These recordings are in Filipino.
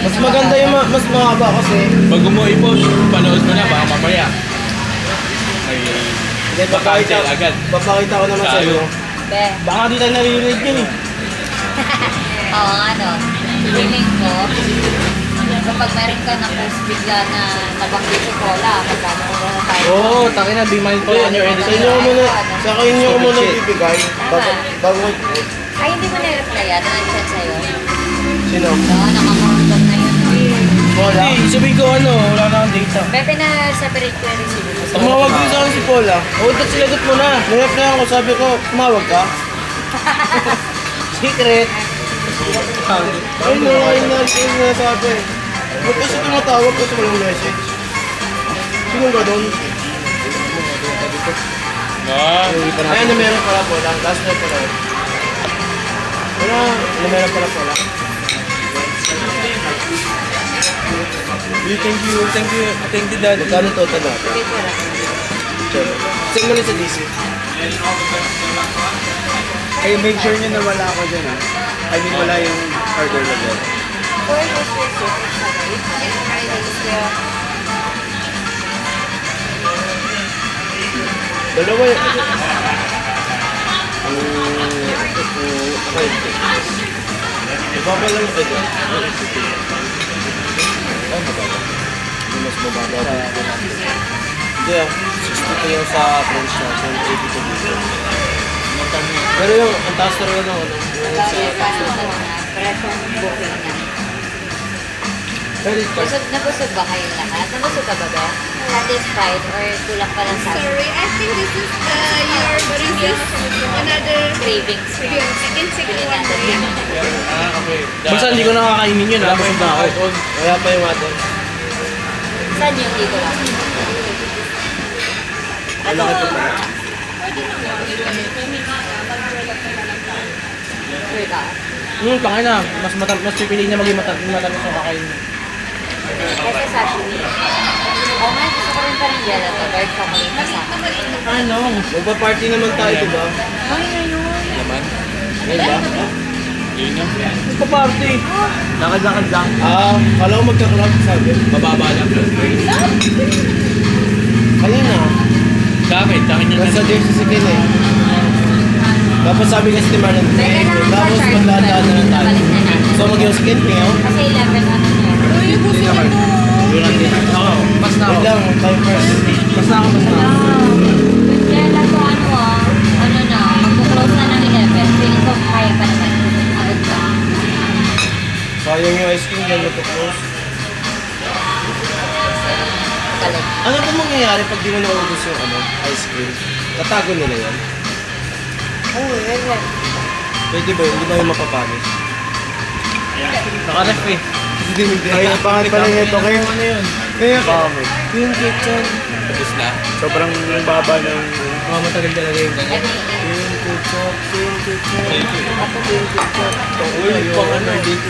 Mas maganda yung mas mahaba kasi. Pag umuipon, panood mo na, baka mamaya. May Hindi, cancel agad. papakita ko naman sa iyo. Be. Baka di tayo naririnig yun eh. Oo, ano. Feeling ko, kapag meron ka na post bigla na nabanggit si Paula, magkano mo na tayo. Oo, taki na, be mindful on your Sa editing. inyo ko muna, sa inyo ko muna bibigay. Bago Ay, hindi mo na-reply yan. Nag-chat sa'yo. sino? Oo, nakakarundam na yun. Paula? Hindi, sabihin ko ano, wala na akong data. Bebe na separate ko yung receipt mo. Tumawag din sa akin si Paula. Oo, that's sinagot mo na. Nireply ako, sabi ko, tumawag ka? Secret. Ay, ayun na sabi. Ba't kasi tumatawag kasi walang message? Sino ba doon? Ah, Ayan, na meron pala Paula. Last time pala. Wala, na meron pala Paula. Thank you, Dad. Magkano total natin? Sige ko lang. Send mo rin sa DC. Hey, make sure nyo na wala ako dyan, ha? I mean, wala yung order na dyan. For this receipt, next Friday is the... Dalawa yun. Okay. Ibaba lang ito dyan. Ay, mababa. Hindi mas mababa. Hindi ah. 62 yung sa French natin. 82 dito. Pero yung, ang taas talaga ng ano. Yung sa... Presong booking niya. Credit card. Nabusog ba kayong lahat? Nabusog ka ba ba? Satisfied or kulang pa lang sa Sorry, I think this is another cravings mo? I can take one day. okay. Basta hindi ko nakakainin yun, ha? Wala pa yung add-on. Wala pa yung add-on. Saan yung dito lang? Wala ka pa. Sure ka? Tangay na. Mas pipiliin niya maging matamis ang kakain. Kasi sashimi. Oo nga, gusto ko rin pa rin gelato. Dark chocolate na sa akin. Ano? Magpa-party naman tayo, di ba? Ay, ngayon. Naman. Ngayon ba? Yun na. Party. Lakad-lakad lang. Kala ko magka-club, sabi. Mababa lang. Kanina. Sa akin yung Nasa jersey si Ken eh. Tapos sabi kasi ni Marlon, Kailangan tapos pa-charge magdadaan na lang tayo. Balik na natin. So mag-yung si Ken ngayon? Kasi 11 ano na. Uy, gusto ko to. Ako, pas na ako. Wait lang, tayo first. Pas na ako. Kaya lang ko ano na, magpo-close na ng 11. Feeling ko kaya pa naman. Abot ka. Sayang yung ice cream dyan, nagpo-close. Balik. Ano ba mangyayari pag di mo naubos yung ice cream? Tatago nila yan? Oo, yun. Pwede ba yun? Hindi ba yung mapapanis? Nakaref eh. Hindi mo din. Ay, pangalit pala nito kayo. Ano yun? Kaya yung ketchup. Tapos na. Sobrang baba ng... matagal talaga yung ganyan. Yung ketchup. Yung ketchup. Uy, pang ano, dito.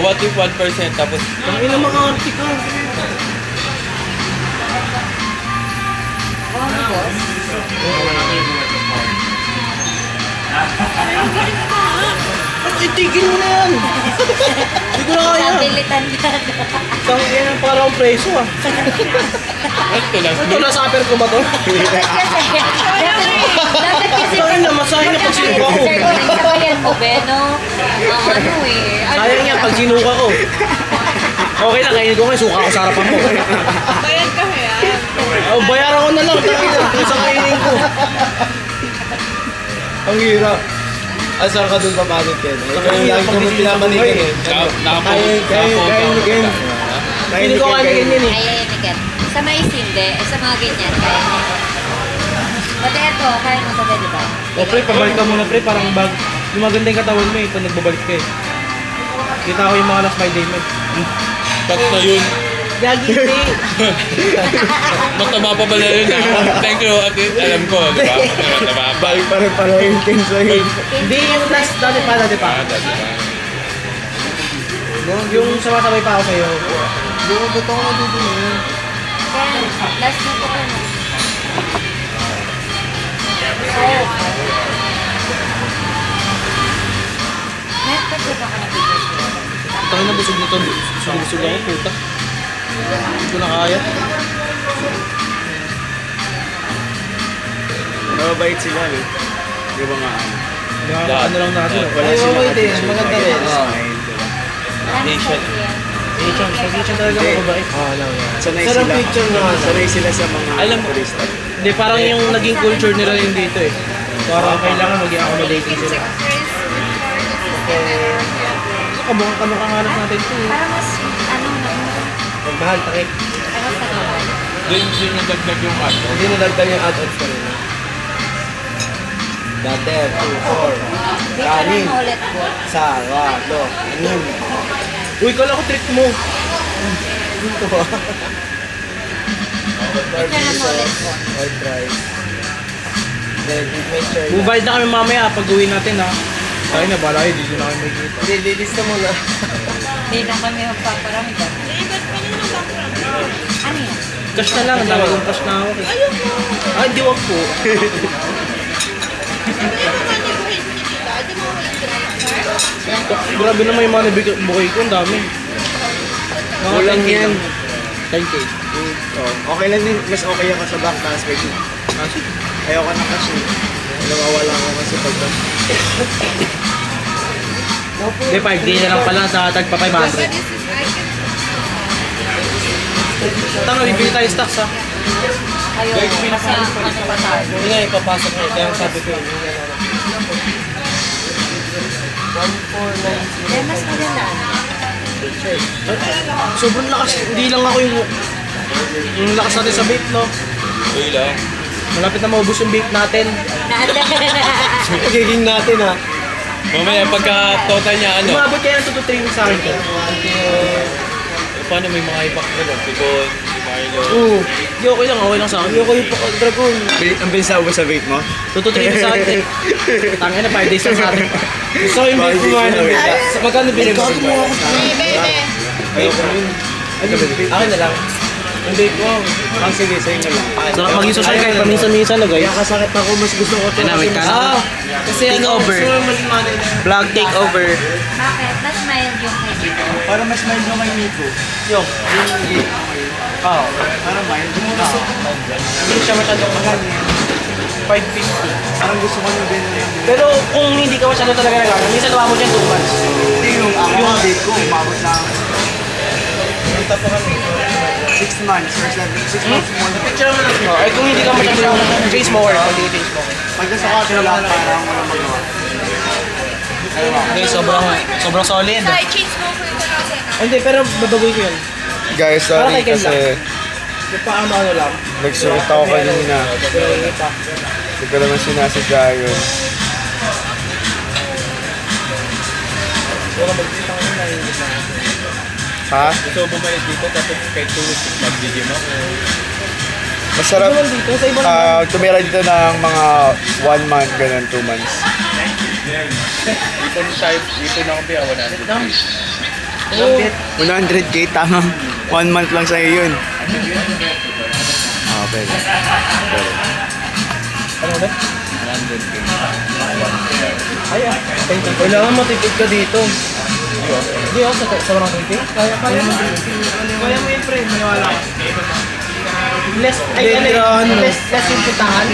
What if 1% tapos Ang ina mga arte ka. Ano boss? Itigil mo na yan. Hindi ko na kaya. Nabilitan ka na. Tang yan, parang preso ah. ito lang. Ito na sa upper ko ba to? Dapat kasi Ito na, masahin na pag sinuka ko. Sabayan mo, Beno. Ang ano eh. Sayang yan pag sinuka ko. Okay lang, kainin ko ngayon, suka ko sa harapan mo. Bayad ka kaya? Oh, bayaran ko na lang, tangin na, kung sa kainin ko. Ang hirap. Asar ka dun pamanit yan. Ikaw yung lagi ko mo pinamanikan eh. Hindi ko kainin yan eh. Ay, Miguel. Sa may sinde, sa mga ganyan, kaya niya. Pati ito, kaya mo ito, di ba? O pre, pabalik ka muna pre, parang lumaganda yung katawan mo eh, pag nagbabalik ka eh. Kita ko yung mga last my day mo. Cut na yun. Gagi hindi. Matama pa pala yun ah. Thank you, ate. Alam ko, di ba? Matama pa. Balik pa rin pala yung kin sa'yo. Hindi yung last, dati pa. Dati pa. Yung sumasabay pa ako sa'yo. Yung ba't ako natutunan? Kaya, last na po ka na. Net, pag ba ka na-video? Tangin na busog na to. Busog ako, puta. Hindi ko na kaya. Mababait sila, eh. Di ba nga? Ano lang natin. Wala Ay, silang okay din. attitude, Maganda mabait rin. na smile, di ba? Maraming Asian. type yan. Asian. Pag Asian talaga mababait. no. Sanay Sarap sila. picture na ano. Sanay sila sa mga Alam mo- turista. Hindi, parang yung naging culture nila yun dito eh. Parang kailangan maging accommodating sila. Kamukha nga natin ito eh. Para mas, ano, Magmahal, takip. para sa kamay. Doon nagdagdag yung ano. Hindi nadagdag yung add-ons ko rin. Butter, 2, 4. Hindi ka Kanin. lang ulit po. Sarado. Anim. Uy, kala ko trick mo. Dito ba? Hindi ka lang ulit po. White rice. Then, make sure na. Mobile na kami mamaya pag uwi natin ha. Tayo na, bala kayo, dito na kami makikita. Hindi, lilista mo na. Hindi na kami magpaparamdam. Ano yan? Cash na lang, ang dami kong cash na ako. Ah, hindi wag po. Grabe naman yung mga bukay ko, ang dami. Mga Kulang 10K yan. lang. 10K. Oh, okay lang din. Mas okay ako sa bank transfer. Ah, sige. Ayoko na kasi. Nawawala ako kasi pag Hindi, 5K na lang pala sa tagpa 500. Tanga, bibili tayo stocks ha. Kayo, kasi ano pa tayo? Hindi nga, ipapasok mo. Kaya ang sabi ko yun. Yung ano. 1490. Kaya mas maganda. Sobrang lakas, hindi lang ako yung lakas natin sa vape, no? Uy lang. Malapit na maubos yung vape natin. Pagiging natin ha. Mamaya pagka total niya ano. Umabot kaya ng 2 to 3 weeks sa akin to. Paano may mga ipak ko doon? Tikon, Milo. Oo. Hindi okay lang sa akin. Hindi ako yung dragon. Ang bilis na ubos sa vape mo? 2 to 3 weeks sa akin to. Tangin na 5 days lang sa atin. Gusto ko yung Bakit vape kumain ng di vape. Sa magkano bilhin mo? Ayoko yun. Ano ba? Akin na lang. Yung vape ko. Ah, sige, sa inyo lang. Sarap maging social kahit paminsan-minsan na guys. Kaya kasakit ako, mas gusto ko ito. Kasi Take ano, over. gusto mo maging money na. Vlog takeover. Bakit? Mas mild yung kay Dito. Para mas mild yung kay Nico. Yung. Oo. Parang mild. Hindi siya masyadong mahal. 550. Parang gusto ko yung din yung Pero kung hindi ka masyado talaga nagano, minsan lumabot yan 2 months. Hindi yung ako yung vape ko, umabot na Punta pa kami. 6 months or 6 months more. Picture mo lang. Oh, eh kung hindi ka masyado yung face mower, pag hindi face mower. Pag nasa kotse lang, parang walang magawa. Okay, sobrang solid. Hindi, pero babagoy ko yun. Guys, Para sorry kay Ken kasi Yung paano lang. nagsuot ako kanina. Hindi ko naman sinasadya yun. Ha? Gusto ko bumalik dito tapos kahit 2 weeks mag-gym ako. Masarap. Naman dito, sa iba naman. Tumira dito ng mga 1 month, ganun, 2 months. Dito na ako biya, 100. 100k, tama. 1 month lang sa'yo yun. Ah, pwede. Ano ulit? 100k. Ay, Kailangan matipid ka dito. Hindi ako sa 120. Kaya mo. Kaya mo yun, pre. Maniwala ka. Less, ay, ano, less yung putahan.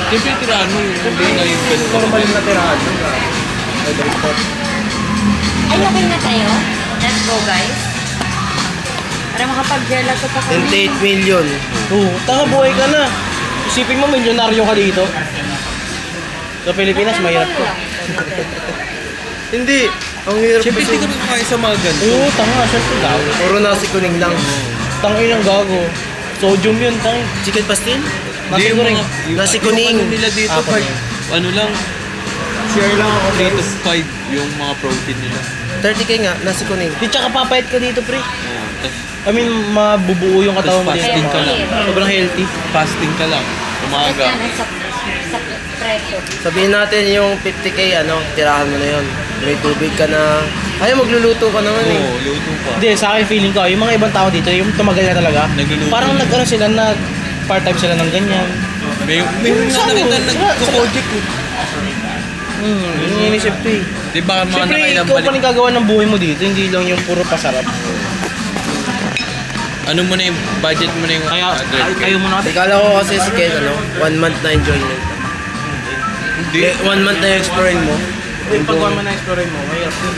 Siyempre tirahan mo yung hindi na yung ganito. Normal yung natirahan. Ay, okay na tayo? Let's go, guys. Para makapag-gelato pa kami. 28 million. Oo, tanga buhay ka na. Isipin mo, milyonaryo ka dito. Sa Pilipinas, mahirap to. Hindi. Ang hirap Siyempre kasi. hindi ka rin kaya sa mga ganito. Oo, tanga, syempre gago. Puro nasi kuning lang. Tangin ang gago. Sodium yun, tangin. Chicken pastil? Nasi Hindi, goreng. Nasi kuning. Ano nila dito, Apat pag, na ano lang, Share lang ako. 3 to 5 yung mga protein nila. 30k nga, nasi kuning. Di tsaka papayat ka dito, pre. Tapos I mean, mabubuo yung katawan mo Tapos dito. fasting ka lang. Sobrang healthy. fasting ka lang. Tapos Umaga. yan, sa presyo. Sabihin natin yung 50k, ano, tirahan mo na yun. May tubig ka na. Ay, magluluto ka naman eh. Oo, luto pa. Hindi, sa akin feeling ko, yung mga ibang tao dito, yung tumagal na talaga, Nagluluto. parang nag-ano sila, part-time sila ng ganyan. May nakita nagko-project ko. Yung inisip ko eh. Di ba mga Siyempre, nakailang ikaw pa balik? rin gagawa ng buhay mo dito, hindi lang yung puro pasarap. Ano mo na yung budget mo na yung Kaya, 100K? ayaw mo na kasi. Kala ko kasi si Ken, 1 month na enjoyment. Hindi. 1 month na yung exploring mo. Yung pag one man na explore mo, mahirap yun.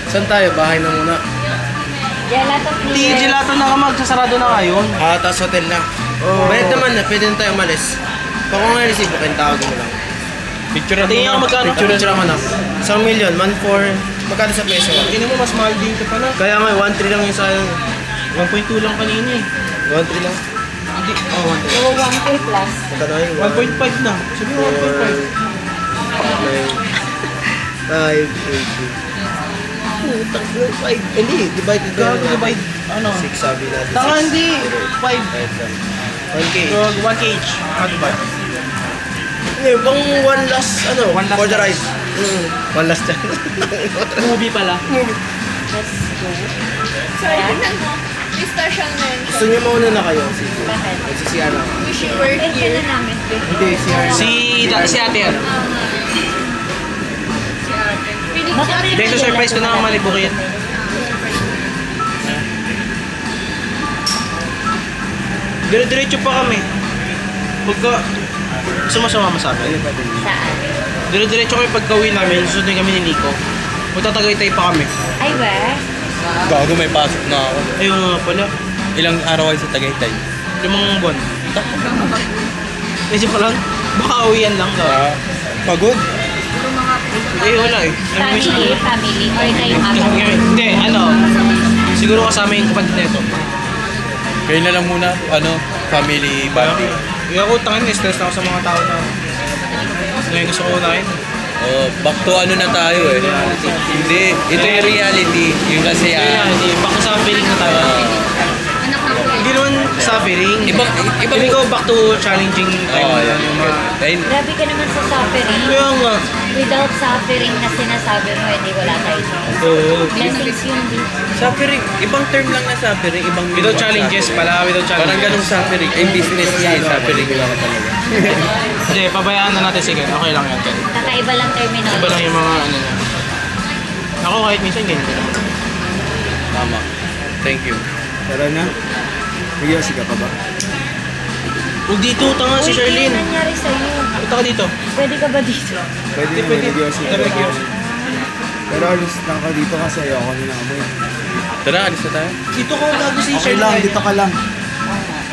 Saan tayo? Bahay na muna. Gelato Hindi, please. gelato na ka magsasarado na ngayon. Tapos hotel na. Bayad naman na, pwede na tayo umalis. Pag kung nga resibo, kaya tawagin mo lang. Picture mo Tingin na. ako magkano. Picture ako na. 1 million, 1.4. Magkano sa peso? Tingin mo mas mahal din ka pala. Kaya nga, 1.3 lang yung sayang. 1.2 lang kanina eh. 1.3 lang. Hindi, oh, 1.2. Oo, 1K plus. Magkano yun? 1.5 na. Sabi mo 1.5. 5, 8, Putang 5. Hindi, divided na Gago, divide. Ano? 6 sabi natin. Tanga, Six. hindi. 5. 1K. So, 1K each. How divide? Hindi, pang one last, One last for the chance. ride. One last chance. Movie pala. Let's go. Sorry, tingnan mo. May special mention. Gusto niyo mauna na kayo? Sige. Bakit? Magsisiyan ako. Wish you were Pwede here. na namin. Hindi, siya. Si ate yan. Dito surprise ko na ang malibukit. Dire-diretso pa kami. Pagka sumasama sa akin. Saan? Dire-diretso kami pagka-uwi namin, susunod kami ni Nico. Magtatagaytay pa kami. Ay, where? Gago, may pasok na ako. Ayun nga pala. Ilang araw kayo sa Tagaytay? 5 buwan. Isip ko lang, baka uwian lang daw. Pagod? Eh, wala eh. Family, or kayong ama? Hindi, siguro kasama yung kapatid nito. Kayo na lang muna, family bonding. Kaya ako, tangin, stress na ako sa mga tao na ngayon gusto ko unahin. Oh, back to na tayo eh. Hindi, ito yung reality. Yung kasi Kaya, hindi, baka sa feeling na tayo. Anak ng Hindi naman suffering. Ibang Feeling ko back to challenging time na yan. Yung mga... Ayun, Grabe ka naman sa suffering. Kaya nga. Without suffering na sinasabi mo, hindi wala tayo dito. Oo. Blessings yun din. suffering, ibang term lang na suffering, ibang Without challenges pala, without Parang challenges. ganung suffering. Ay, business niya, suffering lang talaga. Hindi, pabayaan na natin sige. Okay lang yan, Ken. Kakaiba lang terminology. Iba lang yung mga ano niya. Ako kahit minsan ganyan ko lang. Tama. Thank you. Tara na. Nagyasi ka pa ba? Huwag dito, tanga si Uy, Charlene. ano nangyari sa'yo? Punta ka dito. Pwede ka ba dito? Pwede Hindi, naman pwede. nagyasi ka. Sabi ko. Pero alis lang ka dito kasi ayoko na naman. Tara, alis na tayo. Dito ko gago si Okay lang, dito ka lang.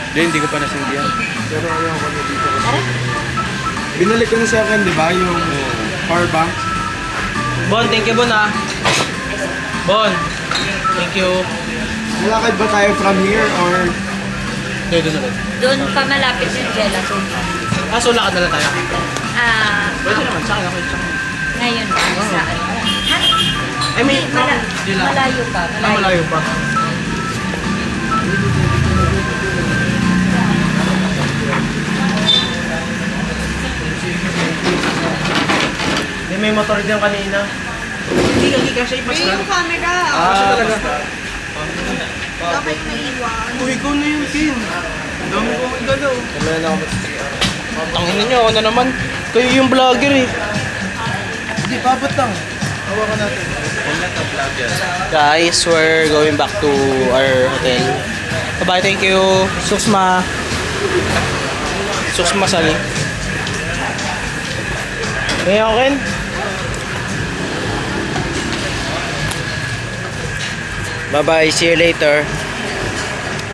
Hindi ko pa nasindihan. Pero ayoko na dito kasi. Binalik ko na sa akin, di ba? Yung power bank. Bon, thank you, Bon, ah. Bon, thank you. Nalakad ba tayo from here or... Dito na rin. Doon pa malapit yung gelato. Ah, so lakad na lang tayo. Pwede naman, sa akin ako. Sa akin. Ngayon, sa ano? I mean, Malayo pa. malayo pa. May motor din kanina. Hindi ka siya May yung camera. talaga. Dapat naiwan. Uy, ikaw na yun, Kim. Dami ko igalaw. Kamaya na ako magsisiyan. Tangin niyo, ako na naman. Kayo yung vlogger eh. Hindi, papat lang. Hawakan natin. Guys, we're going back to our hotel. Bye-bye, thank you. Suksma. Suksma, Sally. Kaya ako, Ken? Bye-bye, see you later.